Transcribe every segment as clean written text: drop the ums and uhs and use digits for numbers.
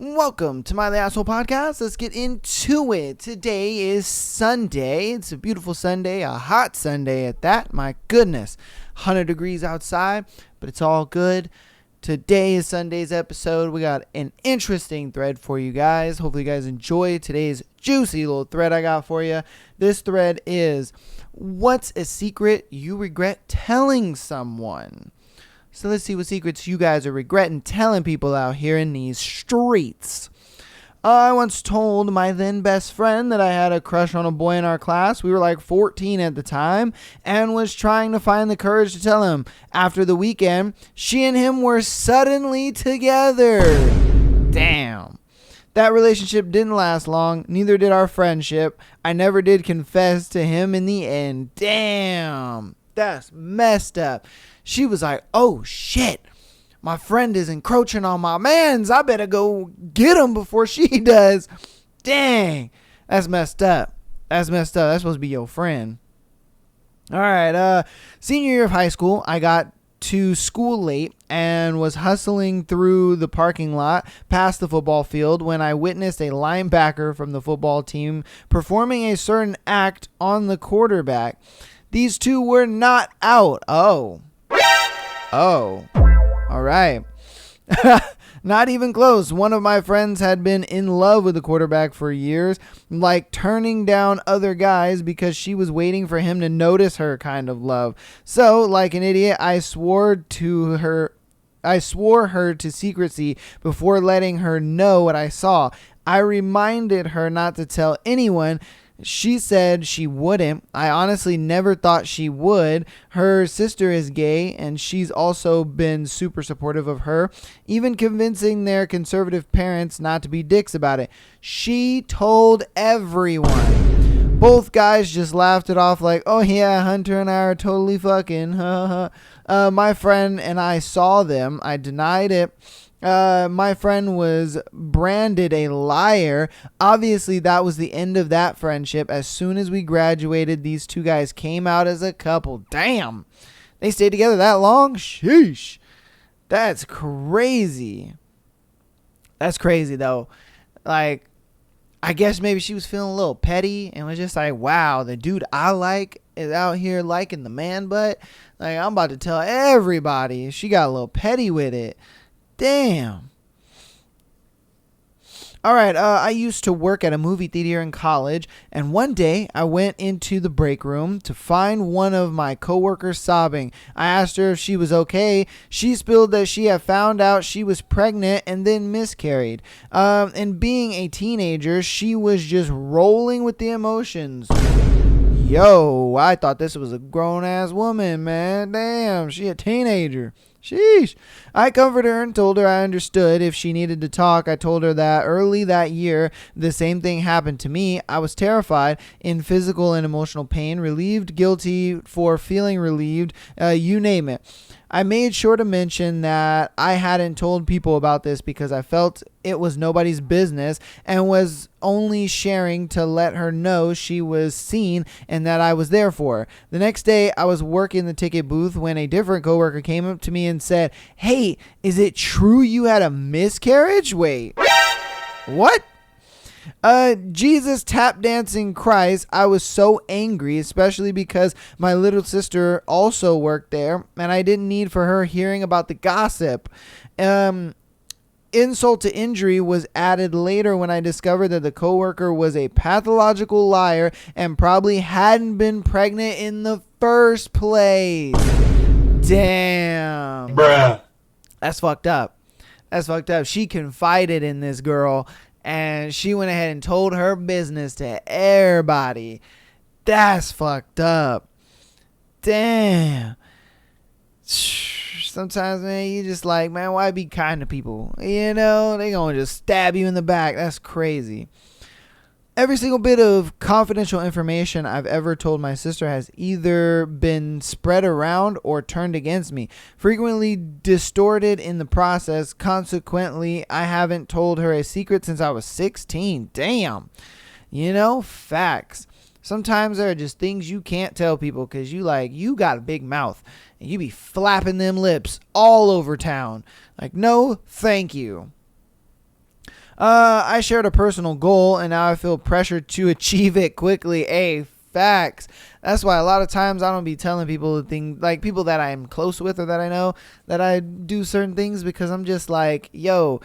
Welcome to My The Asshole Podcast. Let's get into it. Today is Sunday. It's a beautiful Sunday, a hot Sunday at that. My goodness, 100 degrees outside, but it's all good. Today is Sunday's episode. We got an interesting thread for you guys. Hopefully you guys enjoy today's juicy little thread I got for you. This thread is, what's a secret you regret telling someone? So let's see what secrets you guys are regretting telling people out here in these streets. I once told my then best friend that I had a crush on a boy in our class. We were like 14 at the time and was trying to find the courage to tell him. After the weekend, she and him were suddenly together. Damn. That relationship didn't last long. Neither did our friendship. I never did confess to him in the end. Damn. That's messed up. She was like, oh shit, my friend is encroaching on my mans. I better go get him before she does. Dang, that's messed up. That's messed up. That's supposed to be your friend. All right, senior year of high school, I got to school late and was hustling through the parking lot past the football field when I witnessed a linebacker from the football team performing a certain act on the quarterback. These two were not out. Oh, all right. Not even close. One of my friends had been in love with the quarterback for years, like turning down other guys because she was waiting for him to notice her kind of love. So, like an idiot, I swore her to secrecy before letting her know what I saw. I reminded her not to tell anyone. She said she wouldn't. I honestly never thought she would. Her sister is gay, and she's also been super supportive of her, even convincing their conservative parents not to be dicks about it. She told everyone. Both guys just laughed it off like, oh yeah, Hunter and I are totally fucking. My friend and I saw them. I denied it. My friend was branded a liar. Obviously, that was the end of that friendship. As soon as we graduated, these two guys came out as a couple. Damn. They stayed together that long? Sheesh. That's crazy. That's crazy, though. Like, I guess maybe she was feeling a little petty and was just like, wow, the dude I like is out here liking the man butt. Like, I'm about to tell everybody. She got a little petty with it. Damn. All right, I used to work at a movie theater in college, and one day I went into the break room to find one of my coworkers sobbing. I asked her if she was okay. She spilled that she had found out she was pregnant and then miscarried. And being a teenager, she was just rolling with the emotions. Yo, I thought this was a grown-ass woman, man. Damn, she a teenager. Sheesh. I comforted her and told her I understood if she needed to talk. I told her that early that year, the same thing happened to me. I was terrified, in physical and emotional pain, relieved, guilty for feeling relieved, you name it. I made sure to mention that I hadn't told people about this because I felt it was nobody's business and was only sharing to let her know she was seen and that I was there for her. The next day, I was working the ticket booth when a different coworker came up to me and said, "Hey, is it true you had a miscarriage?" Wait, what? Jesus tap dancing Christ. I was so angry, especially because my little sister also worked there and I didn't need for her hearing about the gossip. Insult to injury was added later when I discovered that the coworker was a pathological liar and probably hadn't been pregnant in the first place. Damn. Bruh. That's fucked up. That's fucked up. She confided in this girl and she went ahead and told her business to everybody. That's fucked up. Damn. Sometimes, man, you just like, man, why be kind to people? You know, they gonna just stab you in the back. That's crazy. Every single bit of confidential information I've ever told my sister has either been spread around or turned against me, frequently distorted in the process. Consequently, I haven't told her a secret since I was 16. Damn. You know, facts. Sometimes there are just things you can't tell people because you got a big mouth and you be flapping them lips all over town. Like, no, thank you. I shared a personal goal, and now I feel pressured to achieve it quickly. Facts. That's why a lot of times I don't be telling people things, like people that I'm close with or that I know, that I do certain things, because I'm just like, yo,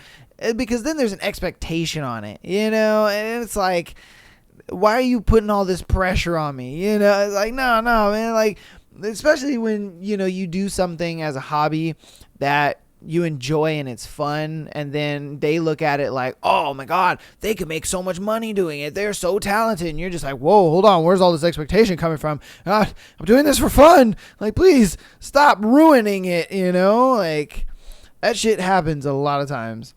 because then there's an expectation on it, and it's like, why are you putting all this pressure on me? It's like, no, man. Like, especially when, you do something as a hobby that you enjoy and it's fun, and then they look at it like, oh my God, they could make so much money doing it. They're so talented. And you're just like, whoa, hold on. Where's all this expectation coming from? I'm doing this for fun. Like, please stop ruining it. Like, that shit happens a lot of times.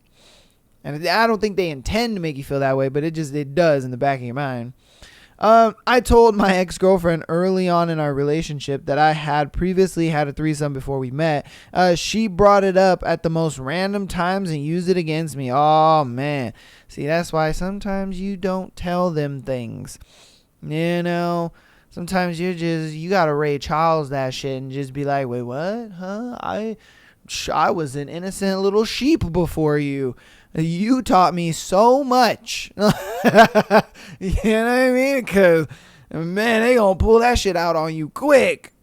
And I don't think they intend to make you feel that way, but it does in the back of your mind. I told my ex-girlfriend early on in our relationship that I had previously had a threesome before we met. She brought it up at the most random times and used it against me. Oh, man. See, that's why sometimes you don't tell them things. Sometimes you gotta Ray Charles that shit and just be like, wait, what? Huh? I was an innocent little sheep before you. You taught me so much. You know what I mean? Because, man, they gonna pull that shit out on you quick.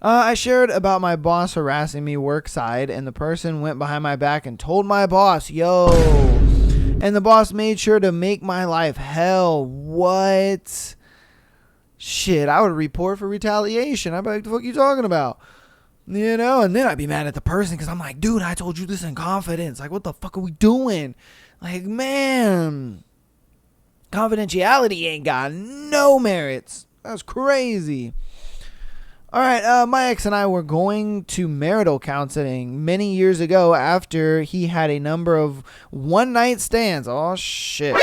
I shared about my boss harassing me work side, and the person went behind my back and told my boss, yo. And the boss made sure to make my life hell. What? Shit, I would report for retaliation. I'd be like, the fuck you talking about? And then I'd be mad at the person because I'm like, dude, I told you this in confidence. Like, what the fuck are we doing? Like, man, confidentiality ain't got no merits. That's crazy. All right, my ex and I were going to marital counseling many years ago after he had a number of one-night stands. Oh, shit.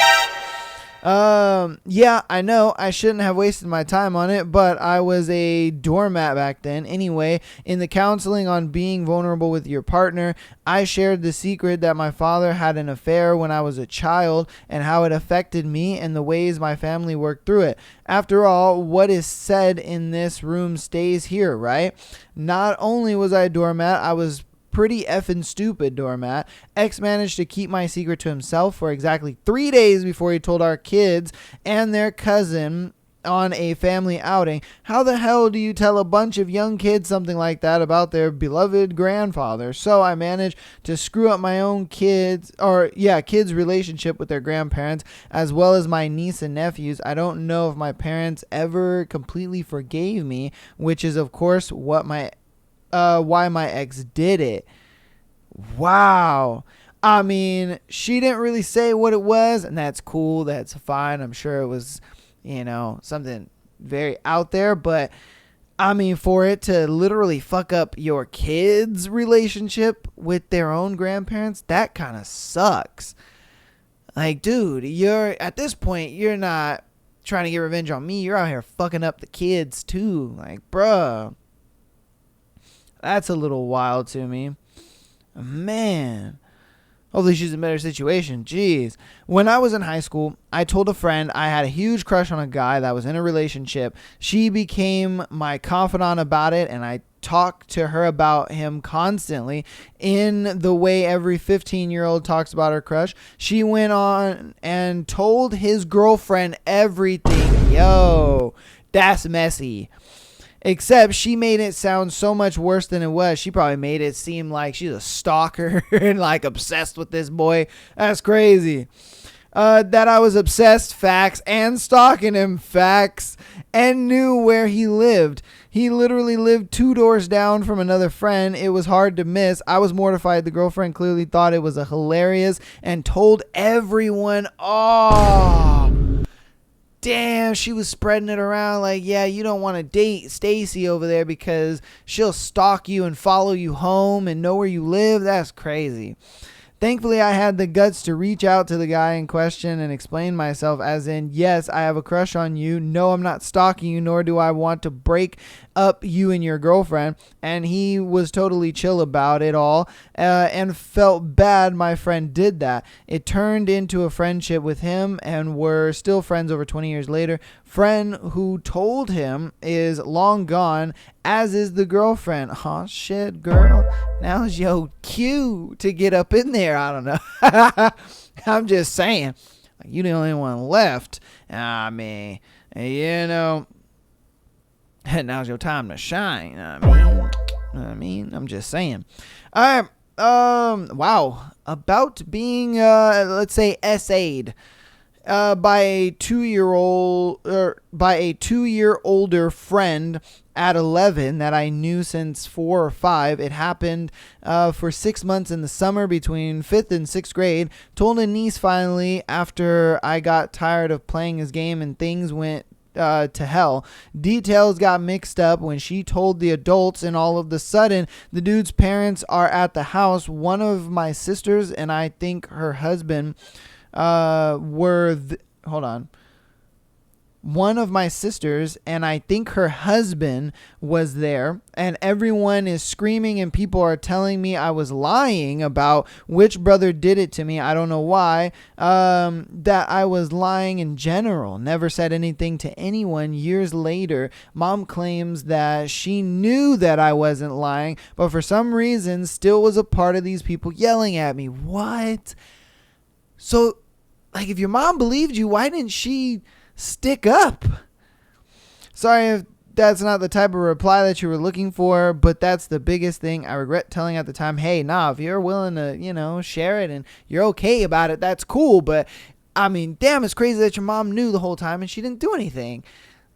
Yeah, I know I shouldn't have wasted my time on it, but I was a doormat back then. Anyway, in the counseling on being vulnerable with your partner, I shared the secret that my father had an affair when I was a child and how it affected me and the ways my family worked through it. After all, what is said in this room stays here, right? Not only was I a doormat, I was pretty effing stupid doormat. X managed to keep my secret to himself for exactly 3 days before he told our kids and their cousin on a family outing. How the hell do you tell a bunch of young kids something like that about their beloved grandfather? So I managed to screw up my own kids' relationship with their grandparents, as well as my niece and nephews. I don't know if my parents ever completely forgave me, which is of course why my ex did it. Wow. I mean, she didn't really say what it was, and that's cool. That's fine. I'm sure it was, something very out there, but I mean, for it to literally fuck up your kids' relationship with their own grandparents, that kind of sucks. Like, dude, at this point, you're not trying to get revenge on me. You're out here fucking up the kids too. Like, bruh. That's a little wild to me. Man. Hopefully she's in a better situation. Jeez. When I was in high school, I told a friend I had a huge crush on a guy that was in a relationship. She became my confidant about it, and I talked to her about him constantly in the way every 15-year-old talks about her crush. She went on and told his girlfriend everything. Yo, that's messy. Except she made it sound so much worse than it was. She probably made it seem like she's a stalker and like obsessed with this boy. That's crazy. That I was obsessed, facts, and stalking him, facts, and knew where he lived. He literally lived 2 doors down from another friend. It was hard to miss. I was mortified. The girlfriend clearly thought it was hilarious and told everyone. Oh, damn, she was spreading it around like, yeah, you don't want to date Stacy over there because she'll stalk you and follow you home and know where you live. That's crazy. Thankfully, I had the guts to reach out to the guy in question and explain myself, as in, yes, I have a crush on you. No, I'm not stalking you, nor do I want to break up you and your girlfriend, and he was totally chill about it all, and felt bad my friend did that. It turned into a friendship with him, and we're still friends over 20 years later. Friend who told him is long gone, as is the girlfriend. Oh shit, girl, now's your cue to get up in there. I don't know. I'm just saying, you the only one left. I mean, now's your time to shine. I'm just saying. All right. Wow. About being, let's say, SA'd by a 2-year older friend at 11 that I knew since 4 or 5. It happened for 6 months in the summer between 5th and 6th grade. Told a niece finally after I got tired of playing his game and things went to hell. Details got mixed up when she told the adults, and all of the sudden the dude's parents are at the house. One of my sisters and I think her husband one of my sisters and I think her husband was there, and everyone is screaming and people are telling me I was lying about which brother did it to me. I don't know why. That I was lying in general. Never said anything to anyone. Years later, mom claims that she knew that I wasn't lying, but for some reason still was a part of these people yelling at me. What? So, like, if your mom believed you, why didn't she stick up? Sorry if that's not the type of reply that you were looking for, but that's the biggest thing. I regret telling at the time, hey, if you're willing to, share it and you're okay about it, that's cool. But I mean, damn, it's crazy that your mom knew the whole time and she didn't do anything.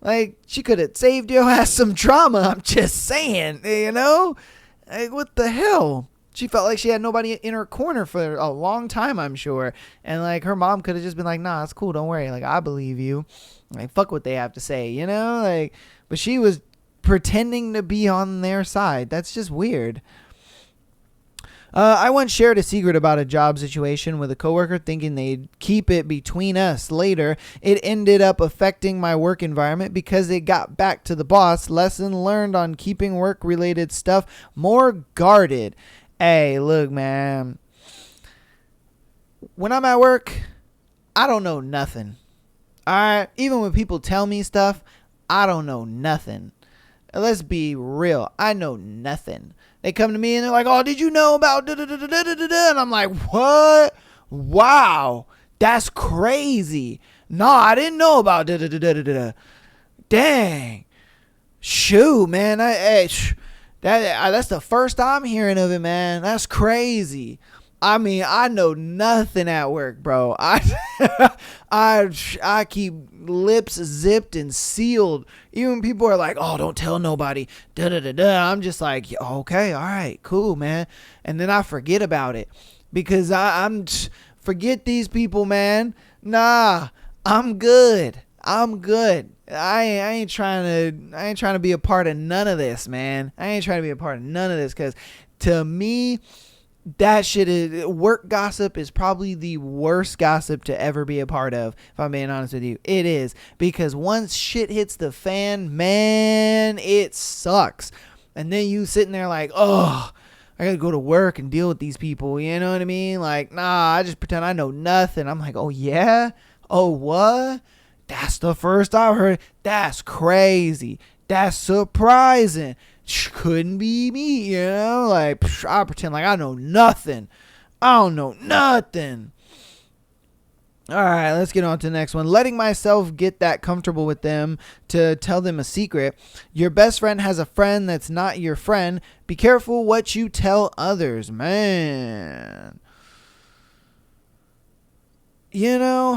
Like, she could have saved your ass some drama. I'm just saying, Like, what the hell? She felt like she had nobody in her corner for a long time, I'm sure. And, like, her mom could have just been like, nah, it's cool. Don't worry. Like, I believe you. Like, fuck what they have to say, Like, but she was pretending to be on their side. That's just weird. I once shared a secret about a job situation with a coworker thinking they'd keep it between us. Later, it ended up affecting my work environment because it got back to the boss. Lesson learned on keeping work-related stuff more guarded. Hey, look, man. When I'm at work, I don't know nothing. All right? Even when people tell me stuff, I don't know nothing. Let's be real. I know nothing. They come to me and they're like, oh, did you know about da-da-da-da-da-da-da? And I'm like, what? Wow. That's crazy. No, I didn't know about da-da-da-da-da-da. Dang. Shoot, man. That's the first I'm hearing of it, man. That's crazy. I mean, I know nothing at work, bro. I keep lips zipped and sealed. Even people are like, oh, don't tell nobody. Da-da-da-da. I'm just like, okay, all right, cool, man. And then I forget about it because forget these people, man. Nah, I'm good. I ain't trying to be a part of none of this, man. I ain't trying to be a part of none of this because to me, that shit is, work gossip is probably the worst gossip to ever be a part of, if I'm being honest with you. It is, because once shit hits the fan, man, it sucks. And then you sitting there like, oh, I gotta go to work and deal with these people, you know what I mean? Like, nah, I just pretend I know nothing. I'm like, oh yeah? Oh what? That's the first I've heard. That's crazy. That's surprising. Couldn't be me, Like, I pretend like I know nothing. I don't know nothing. All right, let's get on to the next one. Letting myself get that comfortable with them to tell them a secret. Your best friend has a friend that's not your friend. Be careful what you tell others, man. It's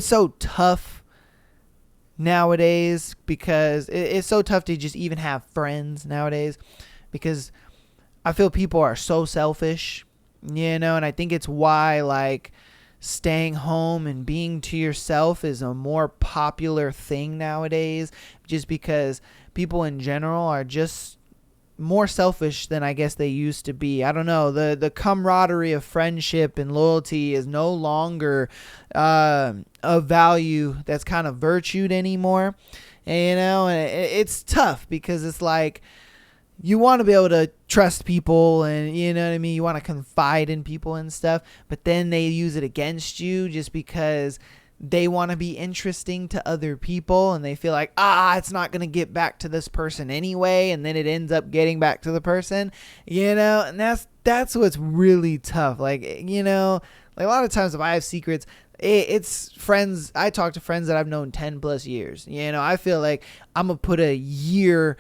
so tough nowadays because it's so tough to just even have friends nowadays because I feel people are so selfish, and I think it's why, like, staying home and being to yourself is a more popular thing nowadays, just because people in general are just more selfish than I guess they used to be. I don't know. The camaraderie of friendship and loyalty is no longer a value that's kind of virtued anymore. and it's tough because it's like you want to be able to trust people, and you know what I mean, you want to confide in people and stuff, but then they use it against you just because they want to be interesting to other people, and they feel like, it's not going to get back to this person anyway, and then it ends up getting back to the person, and that's what's really tough. Like, like a lot of times if I have secrets, it's friends. I talk to friends that I've known 10 plus years. I feel like I'm going to put a year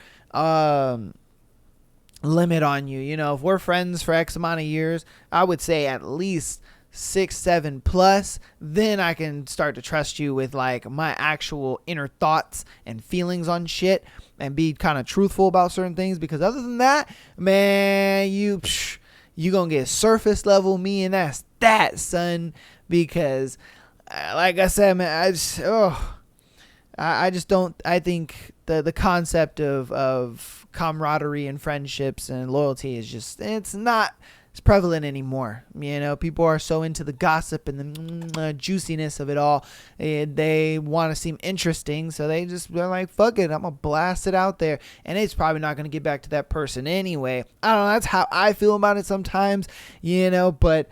limit on you. If we're friends for X amount of years, I would say at least 6, 7 plus, then I can start to trust you with like my actual inner thoughts and feelings on shit and be kind of truthful about certain things. Because other than that, man, you gonna get surface level me, and that's that, son. Because like I said, man, I just don't. I think the concept of camaraderie and friendships and loyalty is just, it's not prevalent anymore. People are so into the gossip and the juiciness of it all. They want to seem interesting, so they're like, fuck it, I'm gonna blast it out there, and it's probably not gonna get back to that person anyway. I don't know, that's how I feel about it sometimes, but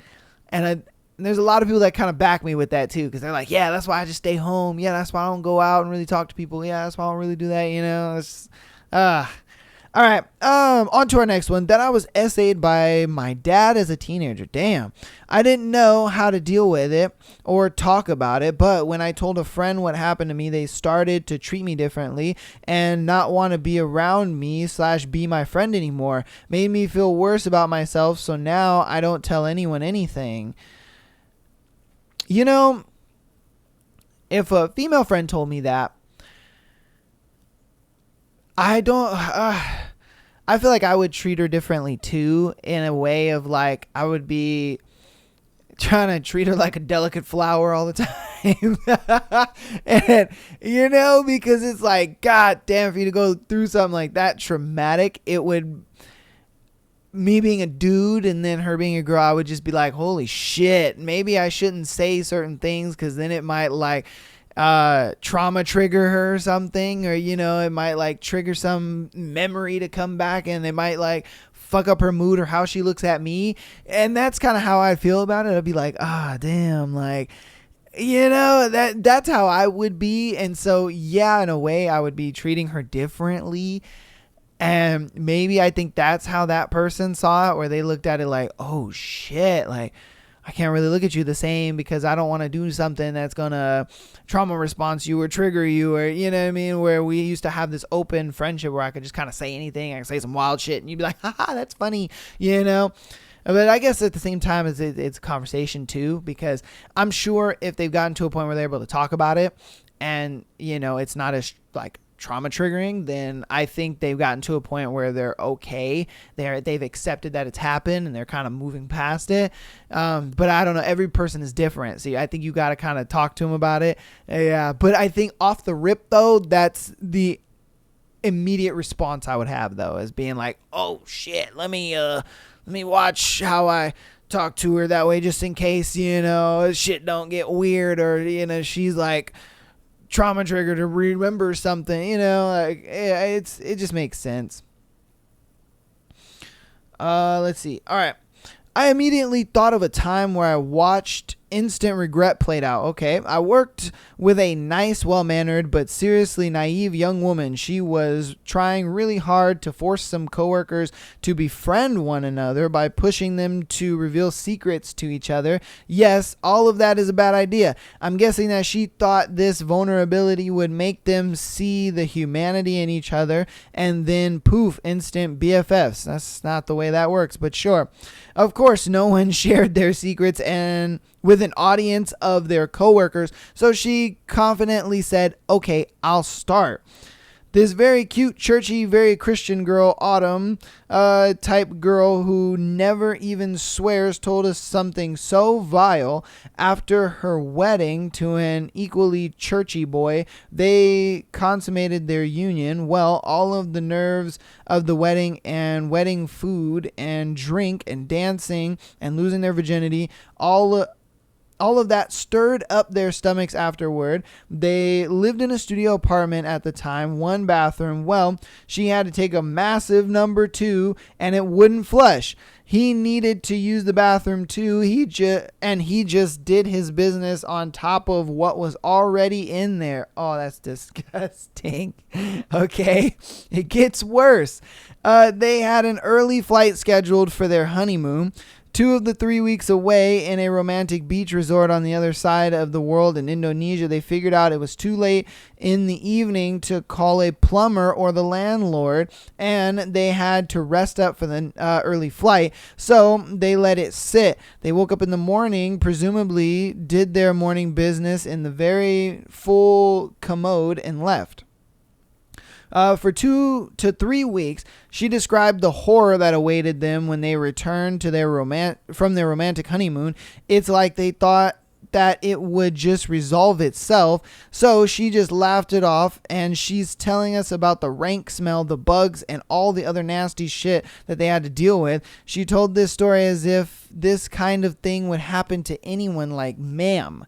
there's a lot of people that kind of back me with that too, because they're like, yeah, that's why I just stay home, yeah, that's why I don't go out and really talk to people, yeah, that's why I don't really do that. It's all right, on to our next one. That I was essayed by my dad as a teenager. Damn. I didn't know how to deal with it or talk about it, but when I told a friend what happened to me, they started to treat me differently and not want to be around me / be my friend anymore. Made me feel worse about myself, so now I don't tell anyone anything. If a female friend told me that, I feel like I would treat her differently too, in a way of like, I would be trying to treat her like a delicate flower all the time. And, because it's like, God damn, for you to go through something like that traumatic, me being a dude and then her being a girl, I would just be like, holy shit, maybe I shouldn't say certain things, because then it might like trauma trigger her or something, or it might like trigger some memory to come back, and it might like fuck up her mood or how she looks at me. And that's kind of how I feel about it. I'd be like, damn, like, that's how I would be. And so yeah, in a way I would be treating her differently, and maybe I think that's how that person saw it, where they looked at it like, oh shit, like I can't really look at you the same because I don't want to do something that's going to trauma response you or trigger you, or, you know what I mean? Where we used to have this open friendship where I could just kind of say anything. I could say some wild shit and you'd be like, haha, that's funny, But I guess at the same time, it's a conversation too, because I'm sure if they've gotten to a point where they're able to talk about it and, it's not as like trauma triggering, then I think they've gotten to a point where they're okay. They've accepted that it's happened and they're kind of moving past it. But I don't know. Every person is different. So I think you got to kind of talk to them about it. Yeah. But I think off the rip though, that's the immediate response I would have though, as being like, oh shit, let me watch how I talk to her that way, just in case, shit don't get weird, or, she's like trauma trigger to remember something, like it just makes sense. Let's see. All right. I immediately thought of a time where I watched instant regret played out. Okay. I worked with a nice, well-mannered, but seriously naive young woman. She was trying really hard to force some coworkers to befriend one another by pushing them to reveal secrets to each other. Yes, all of that is a bad idea. I'm guessing that she thought this vulnerability would make them see the humanity in each other, and then poof, instant BFFs. That's not the way that works, but sure. Of course, no one shared their secrets and with an audience of their coworkers, so she confidently said, okay, I'll start. This very cute, churchy, very Christian girl, Autumn, type girl who never even swears, told us something so vile after her wedding to an equally churchy boy. They consummated their union. Well, all of the nerves of the wedding and wedding food and drink and dancing and losing their virginity, all all of that stirred up their stomachs afterward. They lived in a studio apartment at the time, one bathroom. Well, she had to take a massive number 2 and it wouldn't flush. He needed to use the bathroom too. He just did his business on top of what was already in there. Oh, that's disgusting. Okay, it gets worse. They had an early flight scheduled for their honeymoon. 2 of the 3 weeks away in a romantic beach resort on the other side of the world in Indonesia, they figured out it was too late in the evening to call a plumber or the landlord, and they had to rest up for the early flight, so they let it sit. They woke up in the morning, presumably did their morning business in the very full commode, and left. For 2 to 3 weeks, she described the horror that awaited them when they returned to from their romantic honeymoon. It's like they thought that it would just resolve itself, so she just laughed it off, and she's telling us about the rank smell, the bugs, and all the other nasty shit that they had to deal with. She told this story as if this kind of thing would happen to anyone, like, ma'am.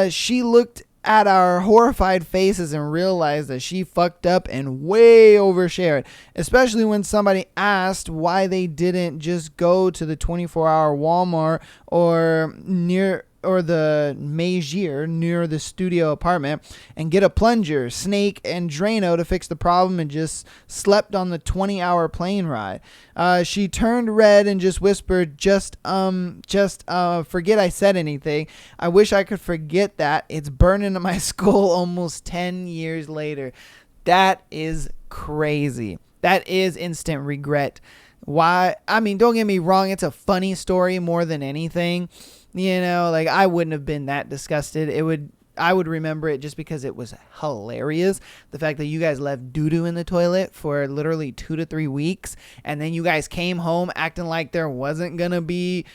She looked at our horrified faces and realized that she fucked up and way overshared, especially when somebody asked why they didn't just go to the 24-hour Walmart or the Meijer near the studio apartment and get a plunger, snake, and Drano to fix the problem, and just slept on the 20-hour plane ride. She turned red and just whispered, just forget I said anything. I wish I could forget that. It's burned into my skull almost 10 years later. That is crazy. That is instant regret. Why? I mean, don't get me wrong. It's a funny story more than anything. You know, like, I wouldn't have been that disgusted. I would remember it just because it was hilarious. The fact that you guys left doo-doo in the toilet for literally 2 to 3 weeks, and then you guys came home acting like there wasn't gonna be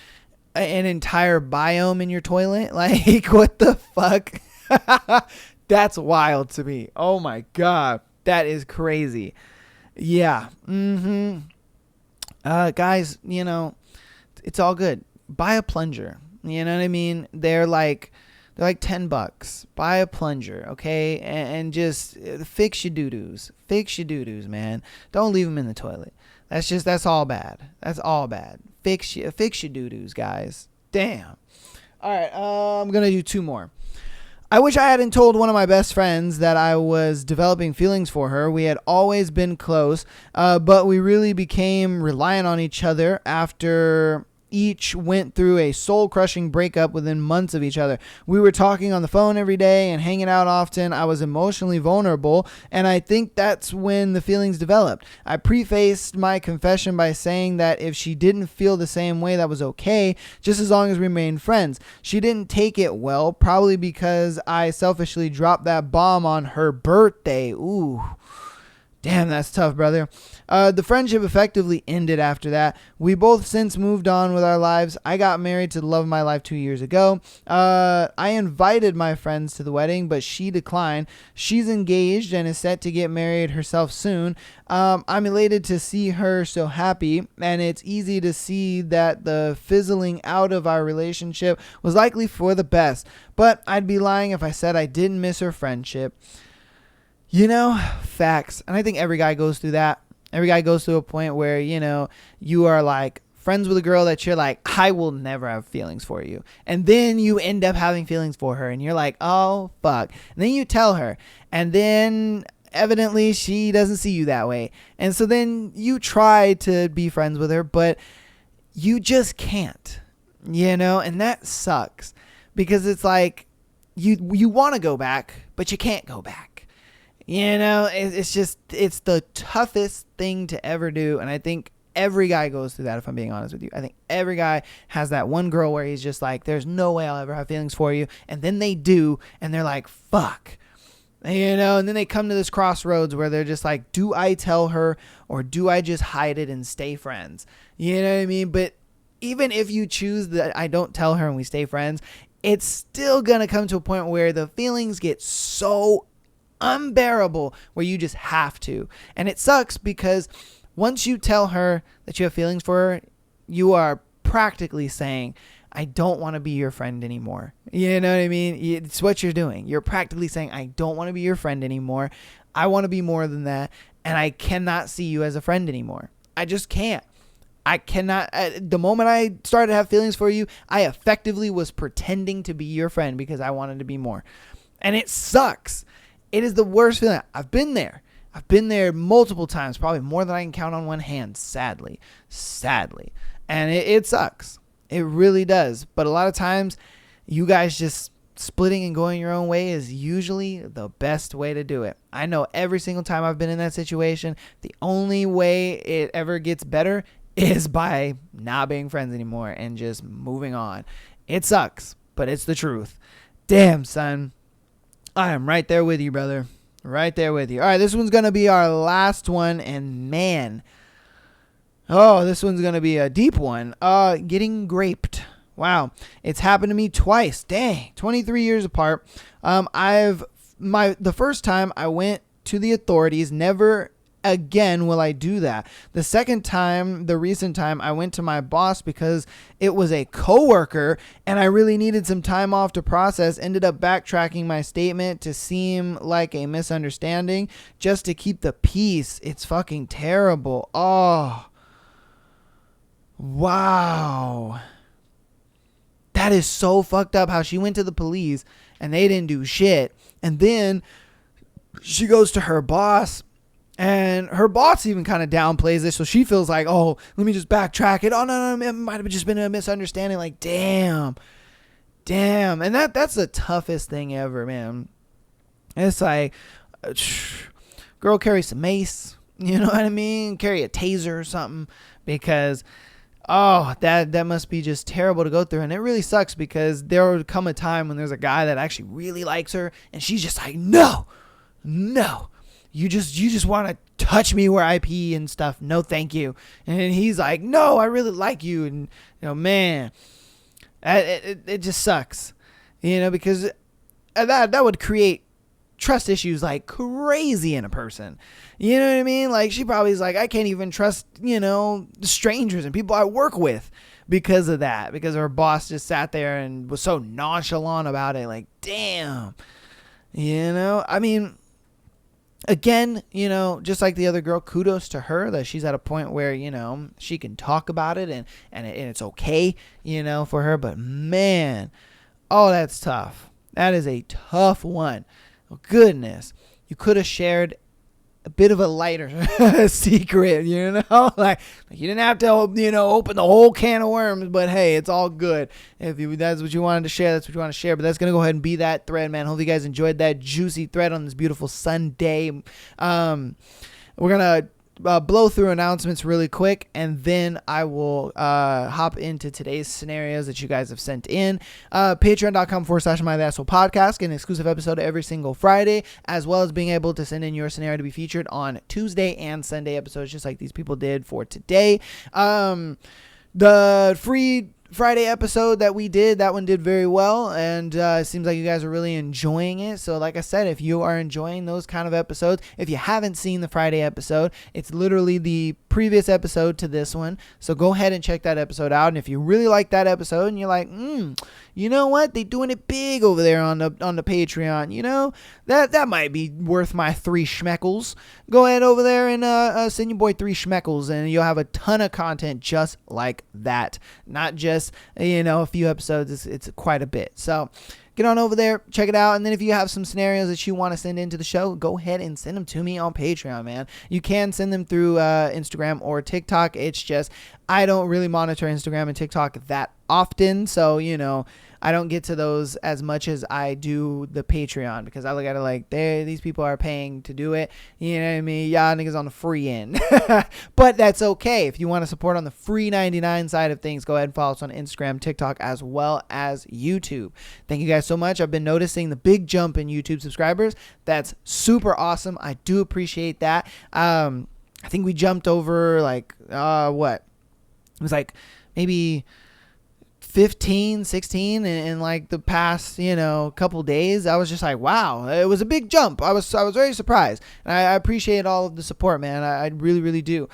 an entire biome in your toilet. Like, what the fuck? That's wild to me. Oh my God. That is crazy. Yeah. Guys, you know, it's all good. Buy a plunger. You know what I mean? They're like $10. Buy a plunger, okay? And just fix your doo-doos. Fix your doo-doos, man. Don't leave them in the toilet. That's all bad. That's all bad. Fix your doo-doos, guys. Damn. All right, I'm going to do 2 more. I wish I hadn't told one of my best friends that I was developing feelings for her. We had always been close, but we really became reliant on each other after each went through a soul-crushing breakup within months of each other. We were talking on the phone every day and hanging out often. I was emotionally vulnerable, and I think that's when the feelings developed. I prefaced my confession by saying that if she didn't feel the same way, that was okay, just as long as we remained friends. She didn't take it well, probably because I selfishly dropped that bomb on her birthday. Ooh. Damn, that's tough, brother. The friendship effectively ended after that. We both since moved on with our lives. I got married to the love of my life 2 years ago. I invited my friends to the wedding, but she declined. She's engaged and is set to get married herself soon. I'm elated to see her so happy, and it's easy to see that the fizzling out of our relationship was likely for the best. But I'd be lying if I said I didn't miss her friendship. You know, facts. And I think every guy goes through that. Every guy goes through a point where, you know, you are like friends with a girl that you're like, I will never have feelings for you. And then you end up having feelings for her and you're like, oh, fuck. And then you tell her. And then evidently she doesn't see you that way. And so then you try to be friends with her, but you just can't, you know, and that sucks because it's like you want to go back, but you can't go back. You know, it's the toughest thing to ever do. And I think every guy goes through that, if I'm being honest with you. I think every guy has that one girl where he's just like, there's no way I'll ever have feelings for you. And then they do. And they're like, fuck. You know, and then they come to this crossroads where they're just like, do I tell her or do I just hide it and stay friends? You know what I mean? But even if you choose that I don't tell her and we stay friends, it's still going to come to a point where the feelings get so unbearable where you just have to. And it sucks because once you tell her that you have feelings for her, you are practically saying, I don't want to be your friend anymore. You know what I mean? It's what you're doing. You're practically saying, I don't want to be your friend anymore. I want to be more than that. And I cannot see you as a friend anymore. I just can't. I cannot. The moment I started to have feelings for you, I effectively was pretending to be your friend because I wanted to be more. And it sucks. It is the worst feeling. I've been there. I've been there multiple times, probably more than I can count on one hand, sadly. And it sucks. It really does. But a lot of times, you guys just splitting and going your own way is usually the best way to do it. I know every single time I've been in that situation, the only way it ever gets better is by not being friends anymore and just moving on. It sucks, but it's the truth. Damn, son. I am right there with you, brother. Right there with you. All right, this one's going to be our last one, and man, this one's going to be a deep one. Getting graped. Wow. It's happened to me twice. Dang. 23 years apart. The first time I went to the authorities, never again will I do that. The second time, the recent time, I went to my boss because it was a coworker and I really needed some time off to process. Ended up backtracking my statement to seem like a misunderstanding just to keep the peace. It's fucking terrible. Oh. Wow. That is so fucked up how she went to the police and they didn't do shit. And then she goes to her boss and her boss even kind of downplays this. So she feels like, oh, let me just backtrack it. Oh, no, it might have just been a misunderstanding. Like, damn. And that's the toughest thing ever, man. It's like, girl, carry some mace. You know what I mean? Carry a taser or something because... oh, that must be just terrible to go through. And it really sucks because there will come a time when there's a guy that actually really likes her and she's just like, no, you just want to touch me where I pee and stuff. No, thank you. And he's like, no, I really like you. And, man, it just sucks, because that would create trust issues like crazy in a person. You know what I mean? Like she probably is like, I can't even trust, strangers and people I work with because of that, because her boss just sat there and was so nonchalant about it. Like, damn, I mean, again, just like the other girl, kudos to her that she's at a point where, she can talk about it and it's okay, for her. But man, that's tough. That is a tough one. Oh, goodness, you could have shared a bit of a lighter secret, like you didn't have to, open the whole can of worms, but hey, it's all good. If that's what you wanted to share, that's what you want to share. But that's going to go ahead and be that thread, man. Hope you guys enjoyed that juicy thread on this beautiful Sunday. We're going to blow through announcements really quick, and then I will hop into today's scenarios that you guys have sent in. Patreon.com/MyTheAsshole Podcast, get an exclusive episode every single Friday, as well as being able to send in your scenario to be featured on Tuesday and Sunday episodes, just like these people did for today. The free Friday episode that we did, that one did very well, and it seems like you guys are really enjoying it. So like I said, if you are enjoying those kind of episodes, if you haven't seen the Friday episode, it's literally the previous episode to this one, so go ahead and check that episode out. And if you really like that episode and you're like, you know what, they doing it big over there on the Patreon, that might be worth my 3 schmeckles, go ahead over there and send your boy 3 schmeckles, and you'll have a ton of content just like that. Not just a few episodes, it's quite a bit. So get on over there, check it out. And then if you have some scenarios that you want to send into the show, go ahead and send them to me on Patreon, man. You can send them through Instagram or TikTok. It's just I don't really monitor Instagram and TikTok that often, so I don't get to those as much as I do the Patreon, because I look at it like these people are paying to do it. You know what I mean? Y'all niggas on the free end. But that's okay. If you want to support on the free 99 side of things, go ahead and follow us on Instagram, TikTok, as well as YouTube. Thank you guys so much. I've been noticing the big jump in YouTube subscribers. That's super awesome. I do appreciate that. I think we jumped over what? It was like maybe 15, 16 in like the past, couple days. I was just like, wow, it was a big jump. I was very surprised. And I appreciate all of the support, man. I really, really do.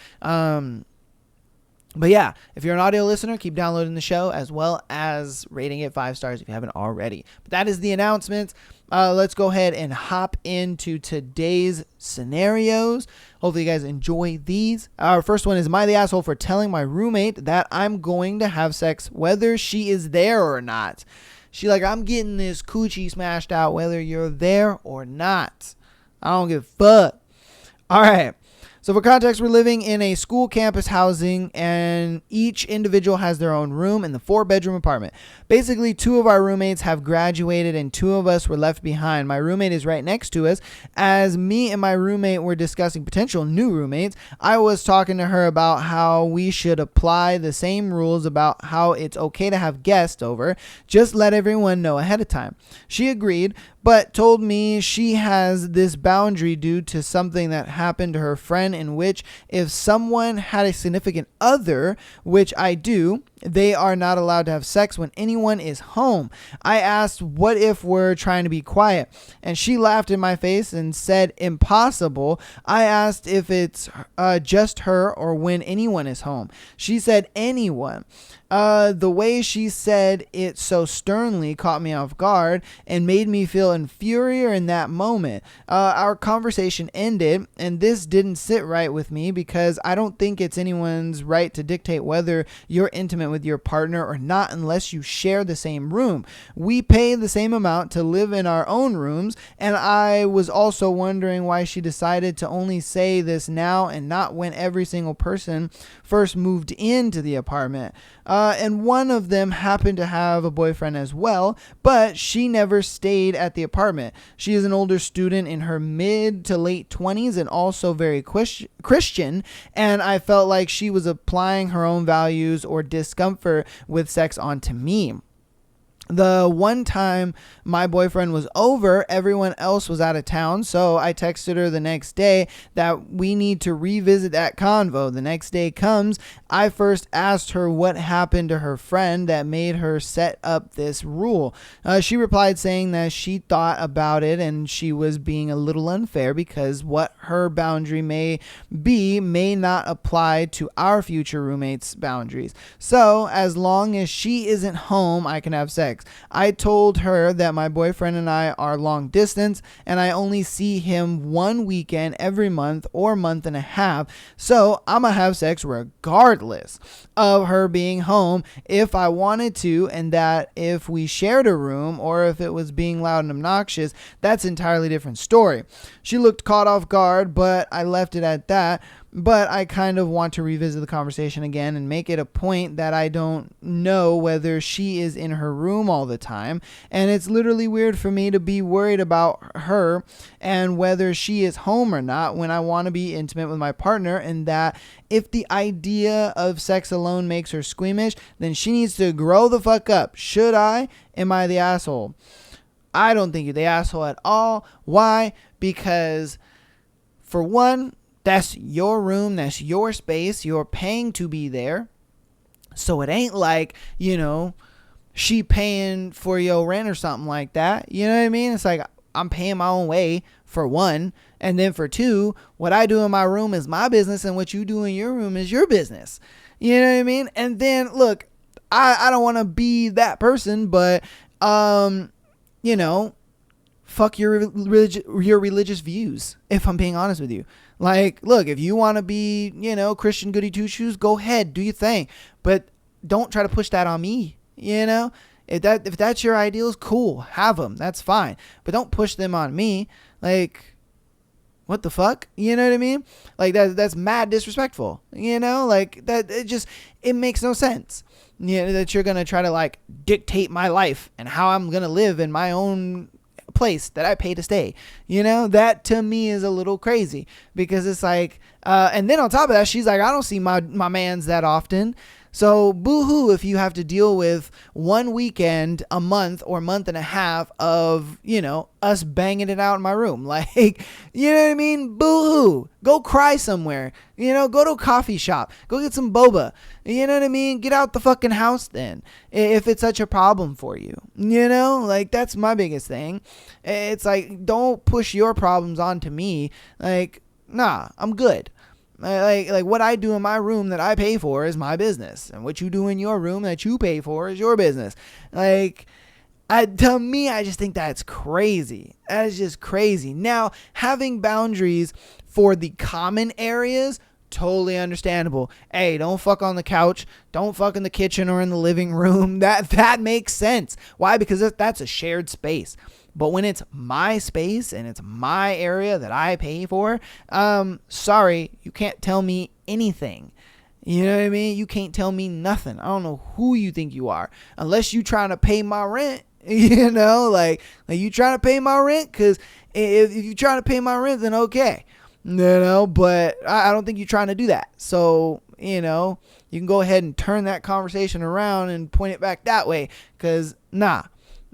But yeah, if you're an audio listener, keep downloading the show as well as rating it 5 stars if you haven't already. But that is the announcements. Let's go ahead and hop into today's scenarios. Hopefully you guys enjoy these. Our first one is, am I the asshole for telling my roommate that I'm going to have sex whether she is there or not? She like, I'm getting this coochie smashed out whether you're there or not. I don't give a fuck. All right. So for context, we're living in a school campus housing, and each individual has their own room in the 4-bedroom apartment. Basically, 2 of our roommates have graduated and 2 of us were left behind. My roommate is right next to us. As me and my roommate were discussing potential new roommates, I was talking to her about how we should apply the same rules about how it's okay to have guests over. Just let everyone know ahead of time. She agreed, but told me she has this boundary due to something that happened to her friend, in which if someone had a significant other, which I do, they are not allowed to have sex when anyone is home. I asked, what if we're trying to be quiet? And she laughed in my face and said, impossible. I asked if it's just her or when anyone is home. She said, anyone. The way she said it so sternly caught me off guard and made me feel inferior in that moment. Our conversation ended, and this didn't sit right with me because I don't think it's anyone's right to dictate whether you're intimate with your partner or not unless you share the same room. We pay the same amount to live in our own rooms, and I was also wondering why she decided to only say this now and not when every single person first moved into the apartment. And one of them happened to have a boyfriend as well, but she never stayed at the apartment. She is an older student in her mid to late 20s and also very Christian, and I felt like she was applying her own values or discomfort with sex onto me. The one time my boyfriend was over, everyone else was out of town, so I texted her the next day that we need to revisit that convo. The next day comes, I first asked her what happened to her friend that made her set up this rule. She replied saying that she thought about it and she was being a little unfair because what her boundary may be may not apply to our future roommates' boundaries. So as long as she isn't home, I can have sex. I told her that my boyfriend and I are long distance and I only see him one weekend every month or month and a half. So I'm gonna have sex regardless of her being home if I wanted to, and that if we shared a room or if it was being loud and obnoxious, that's an entirely different story. She looked caught off guard, but I left it at that. But I kind of want to revisit the conversation again and make it a point that I don't know whether she is in her room all the time. And it's literally weird for me to be worried about her and whether she is home or not when I want to be intimate with my partner, and that if the idea of sex alone makes her squeamish, then she needs to grow the fuck up. Should I? Am I the asshole? I don't think you're the asshole at all. Why? Because for one, that's your room, that's your space, you're paying to be there. So it ain't like, she paying for your rent or something like that. You know what I mean? It's like, I'm paying my own way, for one. And then for two, what I do in my room is my business, and what you do in your room is your business. You know what I mean? And then, look, I don't want to be that person, but, fuck your religious views, if I'm being honest with you. Like, look, if you want to be, Christian goody two shoes, go ahead, do your thing. But don't try to push that on me, If that's your ideals, cool, have them, that's fine. But don't push them on me. Like, what the fuck? You know what I mean? Like, that's mad disrespectful, Like, that, it makes no sense. That you're going to try to, like, dictate my life and how I'm going to live in my own place that I pay to stay. That to me is a little crazy, because it's like, and then on top of that, she's like, I don't see my mans that often. So boo-hoo if you have to deal with one weekend a month or month and a half of, us banging it out in my room. Like, you know what I mean? Boo-hoo. Go cry somewhere. Go to a coffee shop. Go get some boba. You know what I mean? Get out the fucking house then, if it's such a problem for you. Like, that's my biggest thing. It's like, don't push your problems onto me. Like, nah, I'm good. Like what I do in my room that I pay for is my business, and what you do in your room that you pay for is your business. Like, to me, I just think that's crazy. That is just crazy. Now, having boundaries for the common areas, totally understandable. Hey, don't fuck on the couch. Don't fuck in the kitchen or in the living room. That makes sense. Why? Because that's a shared space. But when it's my space and it's my area that I pay for, sorry, you can't tell me anything. You know what I mean? You can't tell me nothing. I don't know who you think you are. Unless you trying to pay my rent. You know, like you trying to pay my rent? Because if you trying to pay my rent, then okay. You know, but I don't think you're trying to do that. So, you know, you can go ahead and turn that conversation around and point it back that way. Because, nah.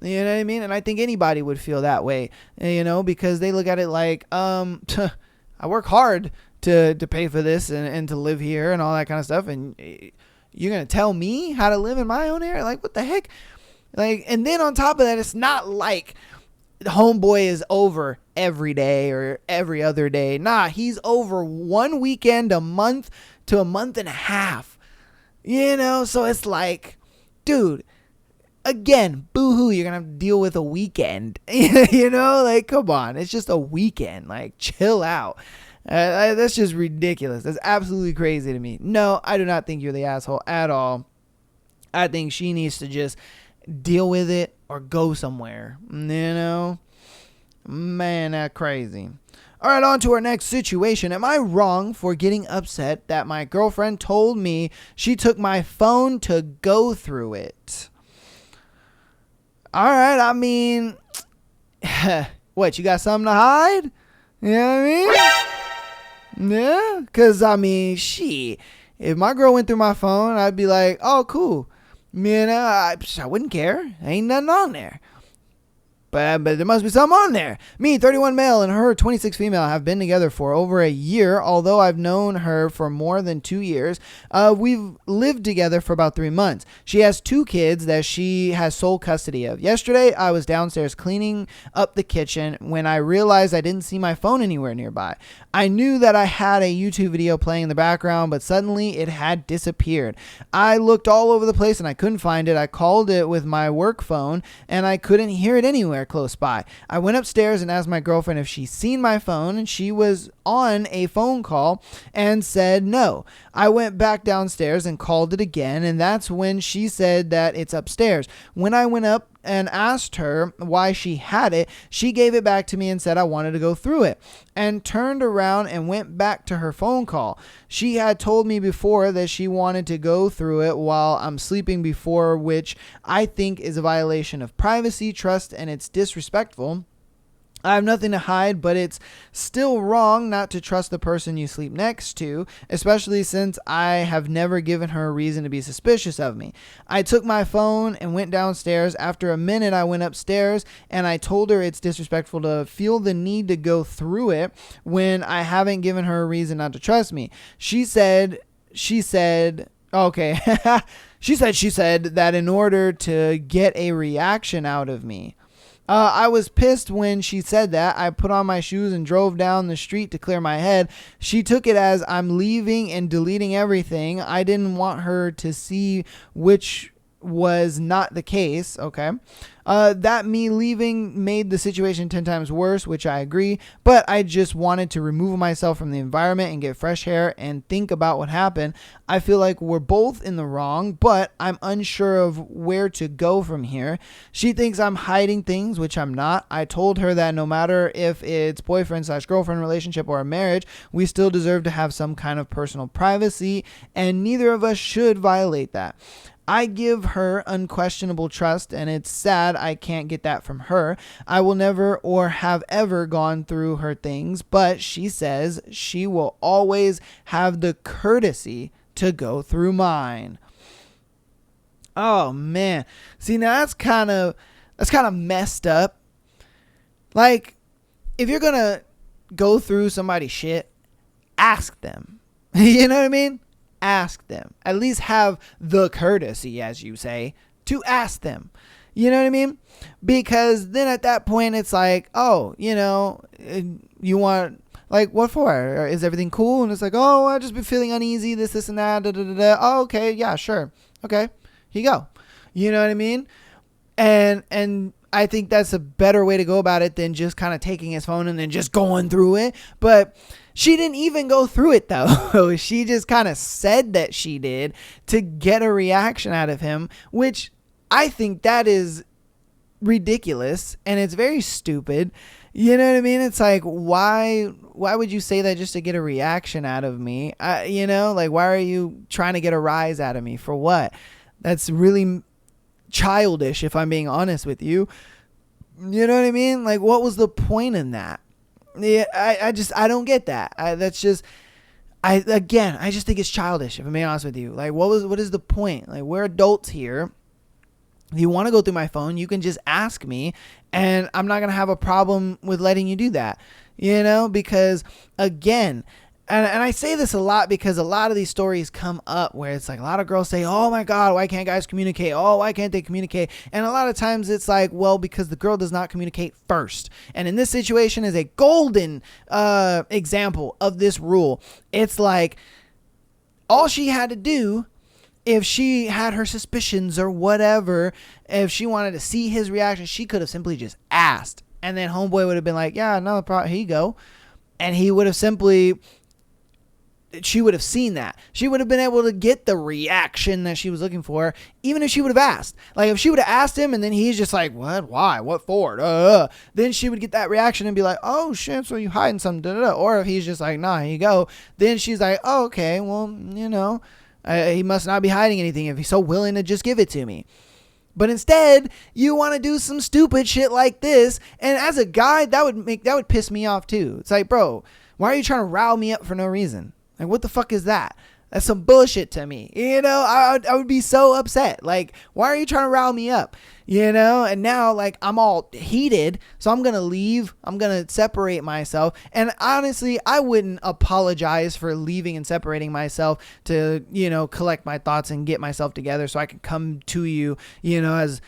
You know what I mean? And I think anybody would feel that way, you know, because they look at it like, I work hard to pay for this and to live here and all that kind of stuff. And you're going to tell me how to live in my own area? Like, what the heck? Like, and then on top of that, it's not like homeboy is over every day or every other day. Nah, he's over one weekend a month to a month and a half. You know, so it's like, dude, again, boo-hoo, you're going to have to deal with a weekend. You know, like, come on. It's just a weekend. Like, chill out. That's just ridiculous. That's absolutely crazy to me. No, I do not think you're the asshole at all. I think she needs to just deal with it or go somewhere. You know? Man, that's crazy. All right, on to our next situation. Am I wrong for getting upset that my girlfriend told me she took my phone to go through it? All right, I mean, what, you got something to hide? You know what I mean? Yeah, because, I mean, if my girl went through my phone, I'd be like, oh, cool. You know, I wouldn't care. Ain't nothing on there. But there must be something on there. Me, 31 male, and her, 26 female, have been together for over a year. Although I've known her for more than 2 years, we've lived together for about 3 months. She has 2 kids that she has sole custody of. Yesterday, I was downstairs cleaning up the kitchen when I realized I didn't see my phone anywhere nearby. I knew that I had a YouTube video playing in the background, but suddenly it had disappeared. I looked all over the place and I couldn't find it. I called it with my work phone and I couldn't hear it anywhere close by. I went upstairs and asked my girlfriend if she'd seen my phone, and she was on a phone call and said no. I went back downstairs and called it again, and that's when she said that it's upstairs. When I went up and asked her why she had it, she gave it back to me and said I wanted to go through it, and turned around and went back to her phone call. She had told me before that she wanted to go through it while I'm sleeping before, which I think is a violation of privacy, trust, and it's disrespectful. I have nothing to hide, but it's still wrong not to trust the person you sleep next to, especially since I have never given her a reason to be suspicious of me. I took my phone and went downstairs. After a minute, I went upstairs and I told her it's disrespectful to feel the need to go through it when I haven't given her a reason not to trust me. She said, okay. She said that in order to get a reaction out of me. I was pissed when she said that. I put on my shoes and drove down the street to clear my head. She took it as I'm leaving and deleting everything. I didn't want her to see, which was not the case. Okay. That me leaving made the situation 10 times worse, which I agree, but I just wanted to remove myself from the environment and get fresh air and think about what happened. I feel like we're both in the wrong, but I'm unsure of where to go from here. She thinks I'm hiding things, which I'm not. I told her that no matter if it's boyfriend/girlfriend relationship or a marriage, we still deserve to have some kind of personal privacy, and neither of us should violate that. I give her unquestionable trust, and it's sad I can't get that from her. I will never or have ever gone through her things, but she says she will always have the courtesy to go through mine. Oh man. See, now that's kind of messed up. Like, if you're going to go through somebody's shit, ask them. You know what I mean? Ask them. At least have the courtesy, as you say, to ask them. You know what I mean? Because then at that point, it's like, oh, you know, you want Like, what for? Is everything cool? And it's like, oh, I've just been feeling uneasy, this, and that. Da, da, da, da. Oh, okay. Yeah, sure. Okay. Here you go. You know what I mean? And I think that's a better way to go about it than just kind of taking his phone and then just going through it. But she didn't even go through it, though. She just kind of said that she did to get a reaction out of him, which I think that is ridiculous and it's very stupid. You know what I mean? It's like, why would you say that just to get a reaction out of me? Like, why are you trying to get a rise out of me? For what? That's really childish, if I'm being honest with you. You know what I mean? Like, what was the point in that? Yeah, I don't get that. I just think it's childish, if I'm being honest with you. Like, what is the point? Like, we're adults here. If you want to go through my phone, you can just ask me, and I'm not going to have a problem with letting you do that, because again, and I say this a lot because a lot of these stories come up where it's like a lot of girls say, oh my God, why can't guys communicate? Oh, why can't they communicate? And a lot of times it's like, well, because the girl does not communicate first. And in this situation is a golden example of this rule. It's like all she had to do, if she had her suspicions or whatever, if she wanted to see his reaction, she could have simply just asked. And then homeboy would have been like, yeah, no problem, here you go. And he would have she would have seen that. She would have been able to get the reaction that she was looking for, even if she would have asked. Like, if she would have asked him and then he's just like, what, why, what for? Then she would get that reaction and be like, oh shit, so you hiding something? Da-da-da. Or if he's just like, nah, here you go. Then she's like, oh, okay, well, he must not be hiding anything if he's so willing to just give it to me. But instead, you want to do some stupid shit like this. And as a guy, that would piss me off too. It's like, bro, why are you trying to rile me up for no reason? Like, what the fuck is that? That's some bullshit to me. I would be so upset. Like, why are you trying to rile me up? And now, like, I'm all heated, so I'm going to leave. I'm going to separate myself. And honestly, I wouldn't apologize for leaving and separating myself to, collect my thoughts and get myself together so I can come to you, as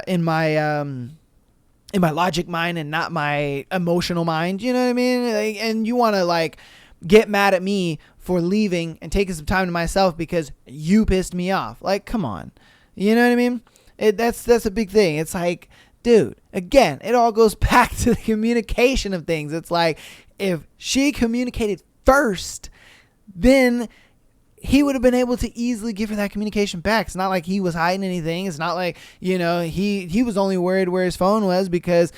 in my logic mind and not my emotional mind. You know what I mean? Like, and you want to, like, get mad at me for leaving and taking some time to myself because you pissed me off. Like, come on. You know what I mean? That's a big thing. It's like, dude, again, it all goes back to the communication of things. It's like, if she communicated first, then he would have been able to easily give her that communication back. It's not like he was hiding anything. It's not like, he was only worried where his phone was because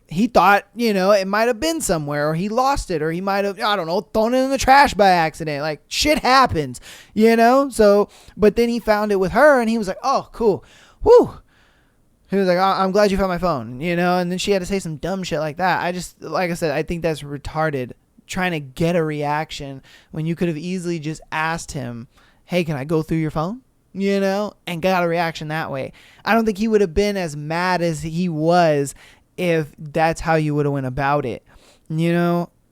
he thought, it might have been somewhere, or he lost it, or he might have, I don't know, thrown it in the trash by accident. Like, shit happens, So, but then he found it with her, and he was like, oh, cool. Woo. He was like, I'm glad you found my phone, And then she had to say some dumb shit like that. Like I said, I think that's retarded, trying to get a reaction when you could have easily just asked him, hey, can I go through your phone? And got a reaction that way. I don't think he would have been as mad as he was if that's how you would have went about it.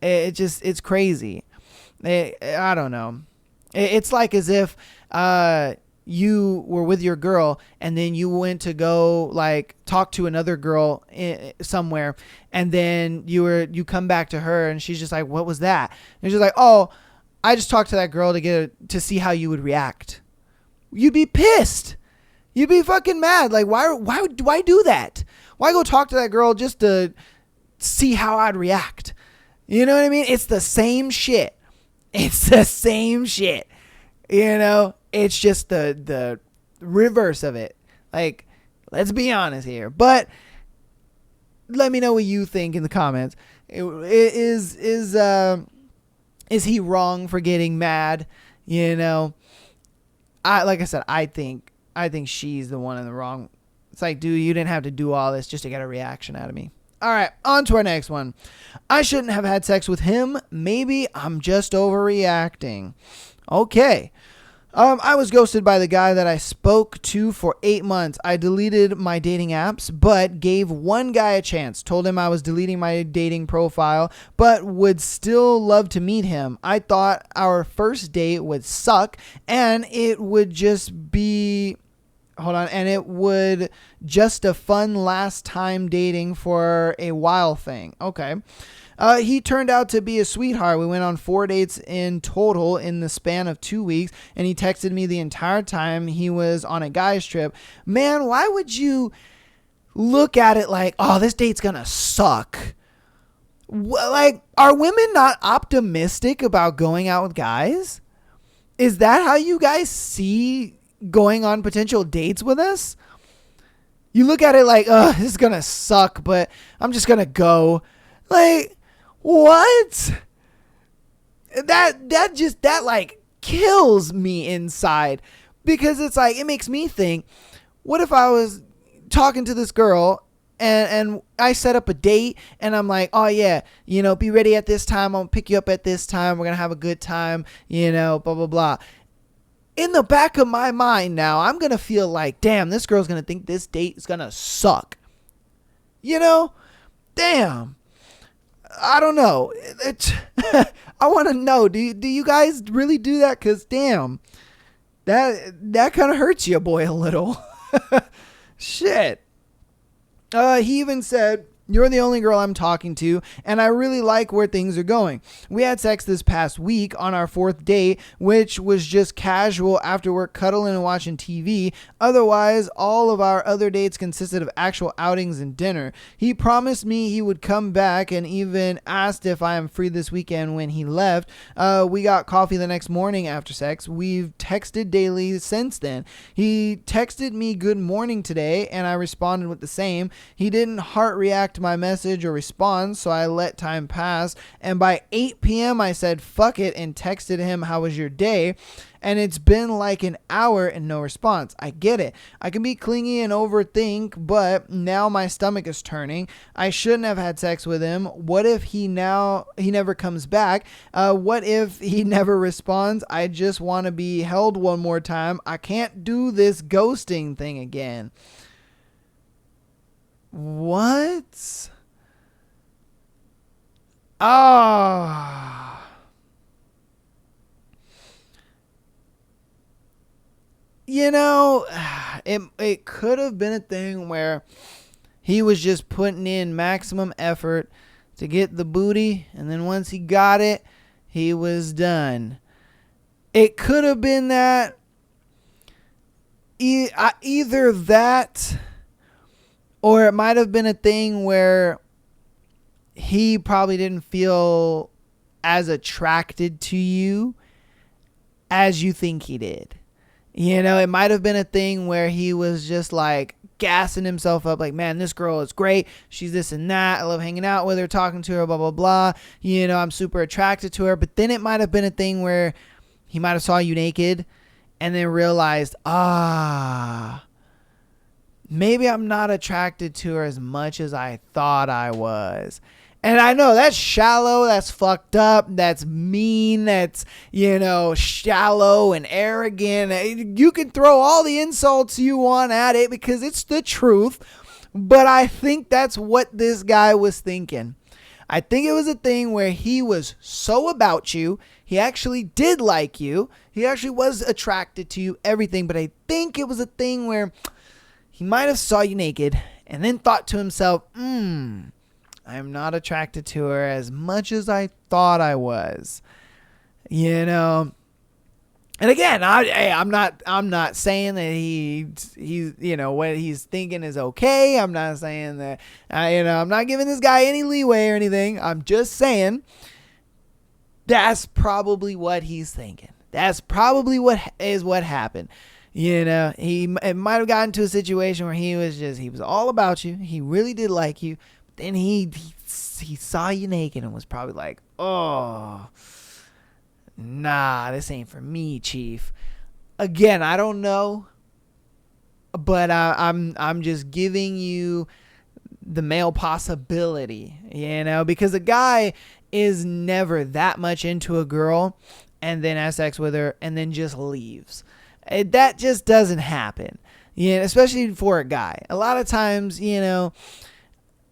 It's crazy. I don't know. It's like as if you were with your girl and then you went to go like talk to another girl somewhere, and then you come back to her and she's just like, what was that? And she's like, oh, I just talked to that girl to see how you would react. You'd be pissed. You'd be fucking mad. Like, why do that? Why go talk to that girl just to see how I'd react? You know what I mean? It's the same shit. It's the same shit. It's just the reverse of it. Like, let's be honest here. But let me know what you think in the comments. Is he wrong for getting mad? Like I said, I think she's the one in the wrong. It's like, dude, you didn't have to do all this just to get a reaction out of me. All right, on to our next one. I shouldn't have had sex with him. Maybe I'm just overreacting. Okay. I was ghosted by the guy that I spoke to for 8 months. I deleted my dating apps, but gave one guy a chance. Told him I was deleting my dating profile, but would still love to meet him. I thought our first date would suck, and it would just be hold on, and it would just a fun last time dating for a while thing. Okay. He turned out to be a sweetheart. We went on 4 dates in total in the span of 2 weeks, and he texted me the entire time he was on a guy's trip. Man, why would you look at it like, oh, this date's gonna suck? Like, are women not optimistic about going out with guys? Is that how you guys see going on potential dates with us? You look at it like, this is gonna suck, but I'm just gonna go. Like, what? That like kills me inside, because it's like, it makes me think, what if I was talking to this girl and I set up a date and I'm like, oh yeah, be ready at this time. I'm gonna pick you up at this time. We're gonna have a good time, blah, blah, blah. In the back of my mind now, I'm gonna feel like, damn, this girl's gonna think this date is gonna suck. Damn. I don't know. I want to know, do you guys really do that? Because damn, that kind of hurts you, boy, a little. Shit. He even said, you're the only girl I'm talking to, and I really like where things are going. We had sex this past week on our 4th date, which was just casual after work cuddling and watching TV. Otherwise, all of our other dates consisted of actual outings and dinner. He promised me he would come back and even asked if I am free this weekend when he left. We got coffee the next morning after sex. We've texted daily since then. He texted me good morning today, and I responded with the same. He didn't heart react to my message or respond, so I let time pass, and by 8 p.m. I said fuck it and texted him, how was your day? And it's been like an hour and no response. I get it. I can be clingy and overthink, but now my stomach is turning. I shouldn't have had sex with him. What if he never comes back? What if he never responds? I just want to be held one more time. I can't do this ghosting thing again. What? Ah. It could have been a thing where he was just putting in maximum effort to get the booty, and then once he got it, he was done. It could have been that. Either that, or it might have been a thing where he probably didn't feel as attracted to you as you think he did. It might have been a thing where he was just like gassing himself up like, man, this girl is great. She's this and that. I love hanging out with her, talking to her, blah, blah, blah. I'm super attracted to her. But then it might have been a thing where he might have saw you naked and then realized, maybe I'm not attracted to her as much as I thought I was. And I know that's shallow, that's fucked up, that's mean, that's, shallow and arrogant. You can throw all the insults you want at it because it's the truth. But I think that's what this guy was thinking. I think it was a thing where he was so about you. He actually did like you. He actually was attracted to you, everything. But I think it was a thing where he might have saw you naked and then thought to himself, I'm not attracted to her as much as I thought I was. And again, I'm not saying that he's what he's thinking is okay. I'm not saying that I'm not giving this guy any leeway or anything. I'm just saying that's probably what he's thinking. That's probably what happened. It might have gotten to a situation where he was all about you. He really did like you. But then he saw you naked and was probably like, oh, nah, this ain't for me, Chief. Again, I don't know, but I'm just giving you the male possibility, because a guy is never that much into a girl and then has sex with her and then just leaves. That just doesn't happen, especially for a guy. A lot of times,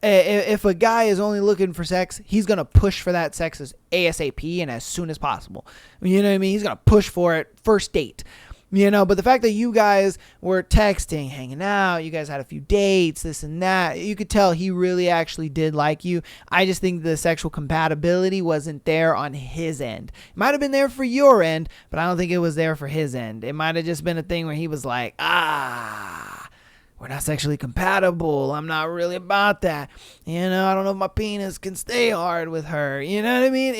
if a guy is only looking for sex, he's going to push for that sex as ASAP and as soon as possible. You know what I mean? He's going to push for it first date. But the fact that you guys were texting, hanging out, you guys had a few dates, this and that, you could tell he really actually did like you. I just think the sexual compatibility wasn't there on his end. It might have been there for your end, but I don't think it was there for his end. It might have just been a thing where he was like, we're not sexually compatible. I'm not really about that. I don't know if my penis can stay hard with her. You know what I mean?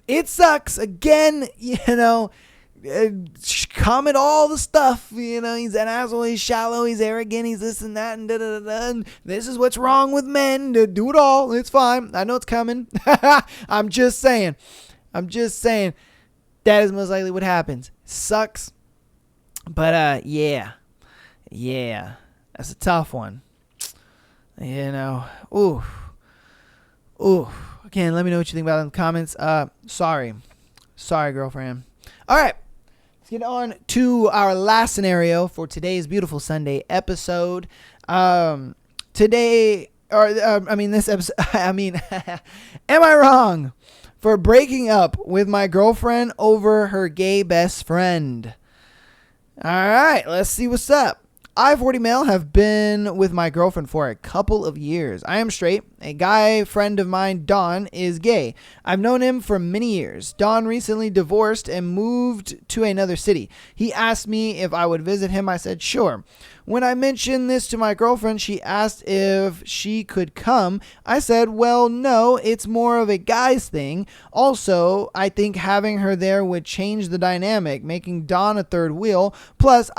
It sucks. Again, comment all the stuff. He's an asshole. He's shallow. He's arrogant. He's this and that and da-da-da-da. And this is what's wrong with men. Do it all. It's fine. I know it's coming. I'm just saying. That is most likely what happens. Sucks. But, yeah, that's a tough one. Ooh. Again, let me know what you think about it in the comments. Sorry, girlfriend. All right, let's get on to our last scenario for today's Beautiful Sunday episode. This episode, am I wrong for breaking up with my girlfriend over her gay best friend? All right, let's see what's up. I, 40 male, have been with my girlfriend for a couple of years. I am straight. A guy friend of mine, Don, is gay. I've known him for many years. Don recently divorced and moved to another city. He asked me if I would visit him. I said, sure. When I mentioned this to my girlfriend, she asked if she could come. I said, well, no, it's more of a guy's thing. Also, I think having her there would change the dynamic, making Don a third wheel. Plus,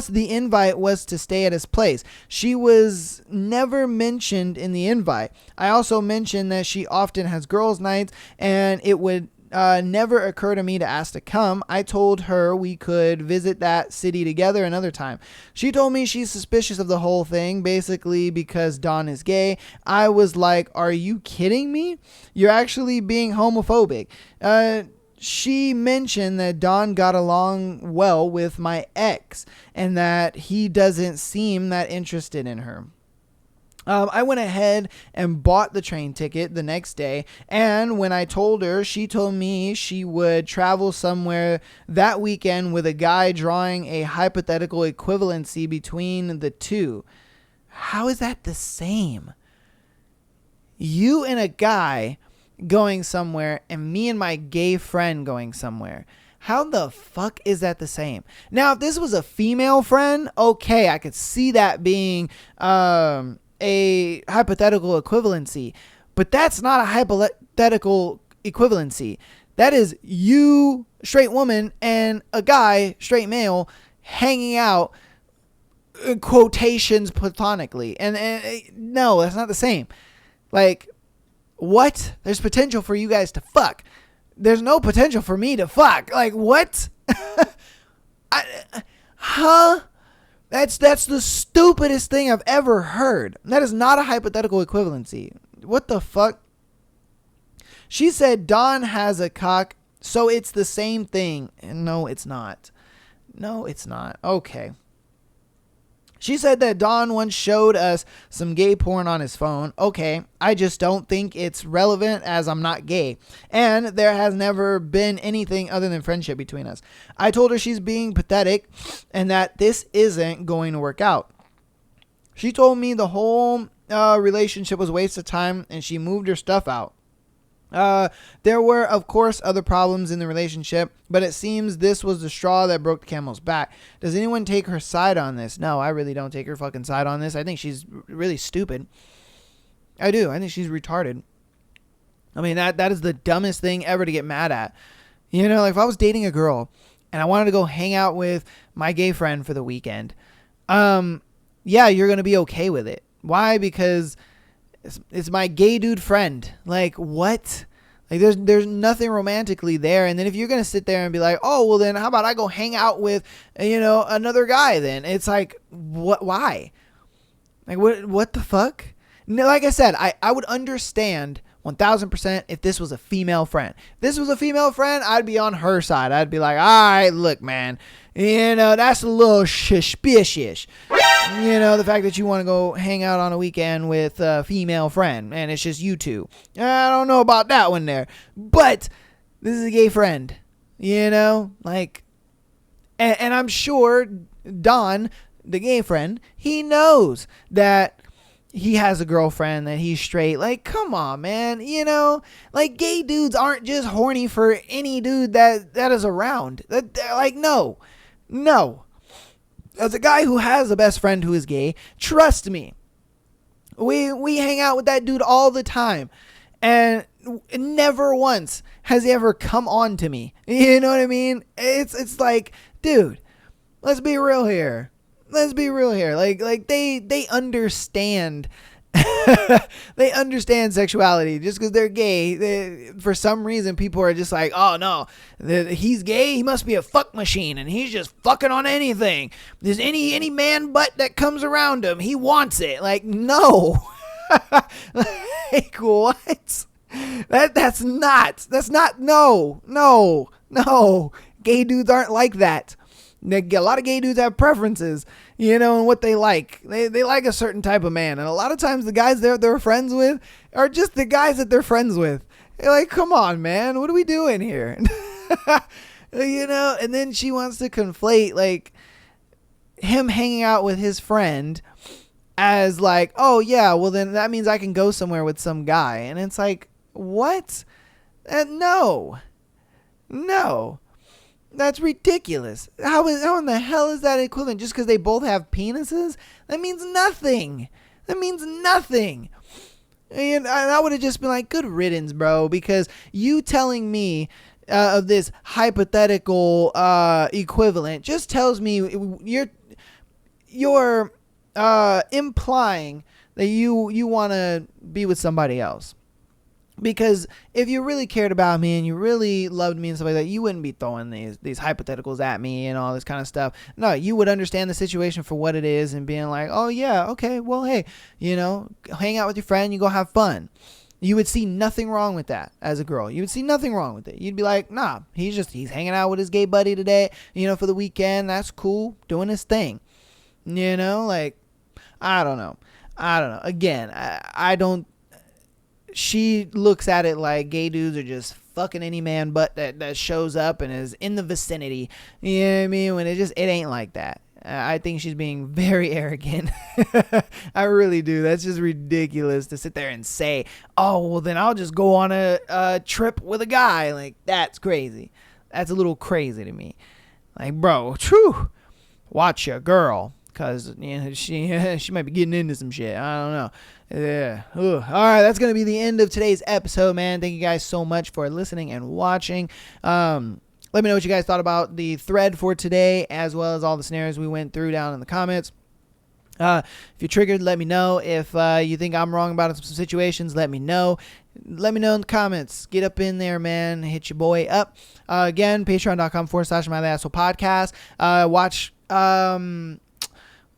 the invite was to stay at his place. She was never mentioned in the invite. I also mentioned that she often has girls' nights, and it would never occur to me to ask to come. I told her we could visit that city together another time. She told me she's suspicious of the whole thing, basically because Don is gay. I was like, are you kidding me? You're actually being homophobic. She mentioned that Don got along well with my ex and that he doesn't seem that interested in her. I went ahead and bought the train ticket the next day, and when I told her, she told me she would travel somewhere that weekend with a guy, drawing a hypothetical equivalency between the two. How is that the same? You and a guy going somewhere and me and my gay friend going somewhere. How the fuck is that the same? Now, if this was a female friend, okay, I could see that being a hypothetical equivalency, but that's not a hypothetical equivalency. That is you, straight woman, and a guy, straight male, hanging out, in quotations, platonically. And no, that's not the same. Like, what? There's potential for you guys to fuck. There's no potential for me to fuck. Like, what? That's the stupidest thing I've ever heard. That is not a hypothetical equivalency. What the fuck? She said Don has a cock, so it's the same thing. No, it's not. Okay. She said that Don once showed us some gay porn on his phone. Okay, I just don't think it's relevant as I'm not gay. And there has never been anything other than friendship between us. I told her she's being pathetic and that this isn't going to work out. She told me the whole relationship was a waste of time and she moved her stuff out. There were, of course, other problems in the relationship, but it seems this was the straw that broke the camel's back. Does anyone take her side on this? No, I really don't take her fucking side on this. I think she's really stupid. I do. I think she's retarded. I mean, that is the dumbest thing ever to get mad at. Like if I was dating a girl and I wanted to go hang out with my gay friend for the weekend, yeah, you're going to be okay with it. Why? Because it's my gay dude friend. Like, what? Like, there's nothing romantically there. And then if you're going to sit there and be like, oh, well, then how about I go hang out with, another guy then? It's like, what? Why? Like, what the fuck? No, like I said, I would understand 1000% if this was a female friend. If this was a female friend, I'd be on her side. I'd be like, all right, look, man, that's a little suspicious. The fact that you want to go hang out on a weekend with a female friend and it's just you two. I don't know about that one there. But this is a gay friend. Like, And I'm sure Don, the gay friend, he knows that he has a girlfriend, that he's straight. Like, come on, man. You know, like, gay dudes aren't just horny for any dude that is around. Like, no. As a guy who has a best friend who is gay, trust me, we hang out with that dude all the time. And never once has he ever come on to me. You know what I mean? It's like, dude, let's be real here. Like they understand. They understand sexuality. Just because they're gay, for some reason people are just like, oh no, he's gay, he must be a fuck machine and he's just fucking on anything. There's any man butt that comes around him, he wants it. Like, no. Like, what? That's not no. Gay dudes aren't like that. A lot of gay dudes have preferences, you know, and what they like. They like a certain type of man. And a lot of times the guys they're friends with are just the guys that they're friends with. You're like, come on, man, what are we doing here? You know, and then she wants to conflate, like, him hanging out with his friend as like, oh yeah, well then that means I can go somewhere with some guy. And it's like, what? No. That's ridiculous. How in the hell is that equivalent? Just because they both have penises? That means nothing. And I would have just been like, good riddance, bro. Because you telling me of this hypothetical equivalent just tells me you're implying that you want to be with somebody else. Because if you really cared about me and you really loved me and stuff like that, you wouldn't be throwing these hypotheticals at me and all this kind of stuff. No, you would understand the situation for what it is and being like, oh yeah, okay, well, hey, you know, hang out with your friend, you go have fun. You would see nothing wrong with that as a girl. You would see nothing wrong with it. You'd be like, nah, he's hanging out with his gay buddy today, you know, for the weekend. That's cool, doing his thing. You know, like, I don't know. Again, I don't. She looks at it like gay dudes are just fucking any man but that shows up and is in the vicinity. You know what I mean? When it ain't like that. I think she's being very arrogant. I really do. That's just ridiculous to sit there and say, oh, well then I'll just go on a trip with a guy. Like, that's crazy. That's a little crazy to me. Like, bro, watch your girl. Because, you know, she might be getting into some shit. I don't know. Yeah. All right, that's going to be the end of today's episode, man. Thank you guys so much for listening and watching. Let me know what you guys thought about the thread for today, as well as all the scenarios we went through down in the comments. If you're triggered, let me know. If you think I'm wrong about some situations, let me know. Let me know in the comments. Get up in there, man. Hit your boy up. Again, patreon.com/myasshole podcast. Watch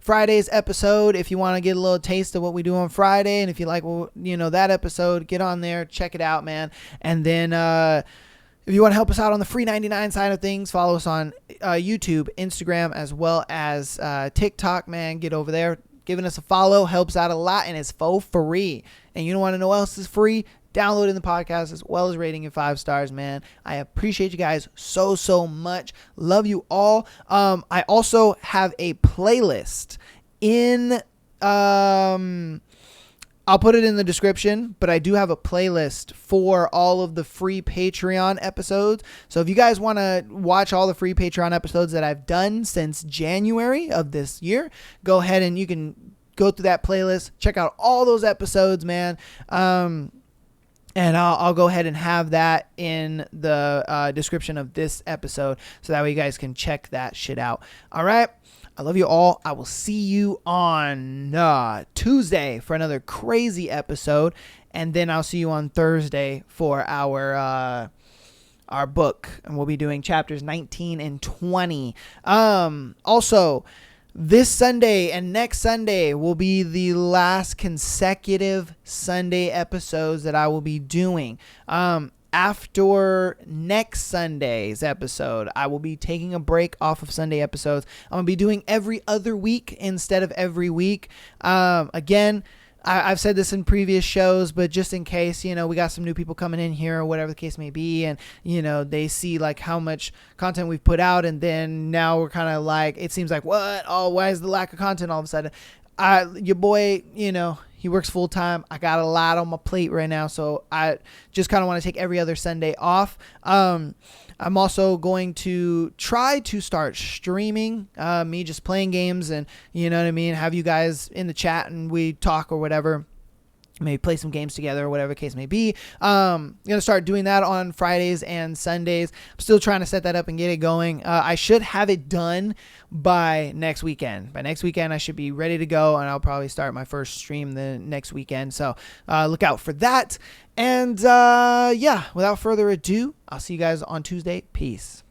Friday's episode if you want to get a little taste of what we do on Friday. And if you like, well, you know, that episode, get on there, check it out, man. And then if you want to help us out on the free 99 side of things, follow us on YouTube, Instagram, as well as TikTok, man. Get over there. Giving us a follow helps out a lot, and it's for free. And you don't want to know what else is free? Downloading the podcast as well as rating it 5 stars, man. I appreciate you guys so much. Love you all. I also have a playlist in I'll put it in the description, but I do have a playlist for all of the free Patreon episodes. So if you guys want to watch all the free Patreon episodes that I've done since January of this year, go ahead and you can go through that playlist, check out all those episodes, man. And I'll go ahead and have that in the description of this episode, so that way you guys can check that shit out. All right. I love you all. I will see you on Tuesday for another crazy episode. And then I'll see you on Thursday for our book. And we'll be doing chapters 19 and 20. Also, this Sunday and next Sunday will be the last consecutive Sunday episodes that I will be doing. After next Sunday's episode, I will be taking a break off of Sunday episodes. I'm going to be doing every other week instead of every week. Again, I've said this in previous shows, but just in case, we got some new people coming in here or whatever the case may be, and, they see like how much content we've put out, and then now we're kind of like, it seems like, what? Oh, why is the lack of content all of a sudden? Your boy, he works full time. I got a lot on my plate right now, so I just kind of want to take every other Sunday off. I'm also going to try to start streaming, me just playing games and, have you guys in the chat and we talk or whatever. Maybe play some games together or whatever the case may be. I'm going to start doing that on Fridays and Sundays. I'm still trying to set that up and get it going. I should have it done by next weekend. By next weekend, I should be ready to go, and I'll probably start my first stream the next weekend. So look out for that. And without further ado, I'll see you guys on Tuesday. Peace.